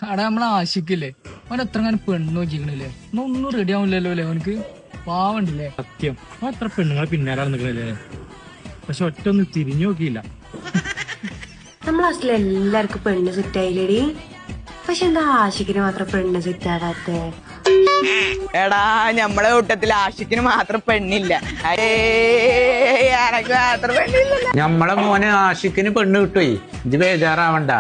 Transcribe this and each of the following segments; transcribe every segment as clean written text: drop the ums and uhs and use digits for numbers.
അവിടെ നമ്മളെ ആശിക്കില്ലേ, അവൻ എത്ര അങ്ങനെ പെണ്ണ് നോക്കിക്കണില്ലേ, ഒന്നും റെഡി ആവില്ലല്ലോ അല്ലേ അവനക്ക്. പാവണ്ടല്ലേ. സത്യം അവൻ എത്ര പെണ്ണുങ്ങളെ പിന്നാലെ നിൽക്കണല്ലേ, പക്ഷെ ഒറ്റ ഒന്നും തിരിഞ്ഞു നോക്കിയില്ല. നമ്മളെ ഹോസ്റ്റലിൽ എല്ലാവർക്കും പെണ്ണ് സെറ്റ് ആയില്ലേടി, പക്ഷെ എന്താ ആഷിക്കിന് മാത്രം പെണ്ണ് സെറ്റ് ആവാത്തെ? എടാ ഞമ്മളെ കൂട്ടത്തിൽ ആഷിക്കിന് മാത്രം പെണ്ണില്ല, എനക്ക് മാത്രം പെണ്ണില്ല. ഞമ്മളെ മോന് ആഷിക്കിന് പെണ്ണ് കിട്ടുപോയി, ഇത് ബേജാറാവണ്ട.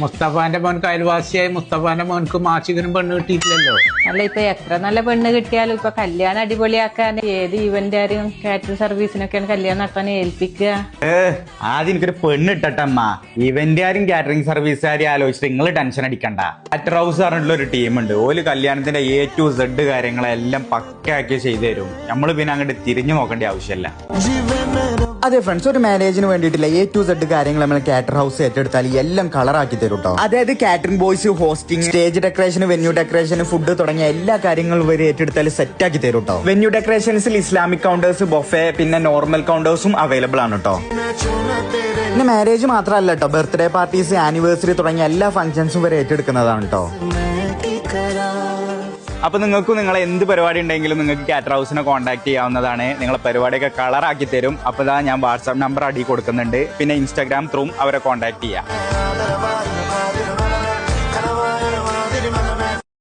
മുസ്തഫാന്റെ മോൻക്ക് അയൽവാസിയായി മുസ്തഫാന്റെ മോൻക്കും ആഷിക്കിനും പെണ്ണ് കിട്ടിയിട്ടില്ലല്ലോ. അല്ല ഇപ്പൊ എത്ര നല്ല പെണ്ണ് കിട്ടിയാലും ഇപ്പൊ കല്യാണം അടിപൊളിയാക്കാൻ ഏത് ഈവന്റുകാരും കാറ്ററിംഗ് സർവീസിനൊക്കെയാണ് കല്യാണം നടത്താൻ ഏൽപ്പിക്കുക. ആദ്യം എനിക്കൊരു പെണ്ണ് ഇട്ടട്ടമ്മ. ഇവന്റുകാരും കാറ്ററിംഗ് സർവീസുകാരും ആലോചിച്ചിട്ട് നിങ്ങൾ ടെൻഷൻ അടിക്കണ്ട. കാറ്റർ ഹൗസ് പറഞ്ഞിട്ടുള്ള ഒരു ടീമുണ്ട്, ഓല് കല്യാണത്തിന്റെ A to Z കാര്യങ്ങളെല്ലാം പക്കയാക്കി ചെയ്തു തരും. നമ്മൾ പിന്നെ അങ്ങോട്ട് തിരിഞ്ഞു നോക്കേണ്ട ആവശ്യമില്ല. അതെ ഫ്രണ്ട്സ്, ഒരു മാരേജിന് വേണ്ടിയിട്ടില്ല A to Z കാര്യങ്ങൾ നമ്മൾ കാറ്റർ ഹൗസ് ഏറ്റെടുത്താൽ എല്ലാം കളറാക്കി തരും കേട്ടോ. അതായത് catering boys, hosting, stage decoration, venue decoration, food തുടങ്ങിയ എല്ലാ കാര്യങ്ങളും വരെ ഏറ്റെടുത്താൽ സെറ്റ് ആക്കി തരും കേട്ടോ. വെന്യൂ ഡെക്കറേഷൻസിൽ ഇസ്ലാമിക് കൗണ്ടേഴ്സ്, ബൊഫെ, പിന്നെ നോർമൽ കൗണ്ടേഴ്സും അവൈലബിൾ ആണ് കേട്ടോ. പിന്നെ മാരേജ് മാത്രമല്ല കേട്ടോ, ബർത്ത്ഡേ പാർട്ടീസ്, ആനിവേഴ്സറി തുടങ്ങിയ എല്ലാ ഫംഗ്ഷൻസും വരെ ഏറ്റെടുക്കുന്നതാണ് കേട്ടോ. അപ്പൊ നിങ്ങൾക്കും നിങ്ങളെ എന്ത് പരിപാടി ഉണ്ടെങ്കിലും നിങ്ങൾക്ക് കാറ്റർ ഹൗസിനെ കോൺടാക്ട് ചെയ്യാവുന്നതാണ്. നിങ്ങളെ പരിപാടിയൊക്കെ കളറാക്കി തരും. അപ്പൊ ഞാൻ വാട്സാപ്പ് നമ്പർ അടി കൊടുക്കുന്നുണ്ട്, പിന്നെ ഇൻസ്റ്റാഗ്രാം ത്രൂ അവരെ കോൺടാക്ട് ചെയ്യാം.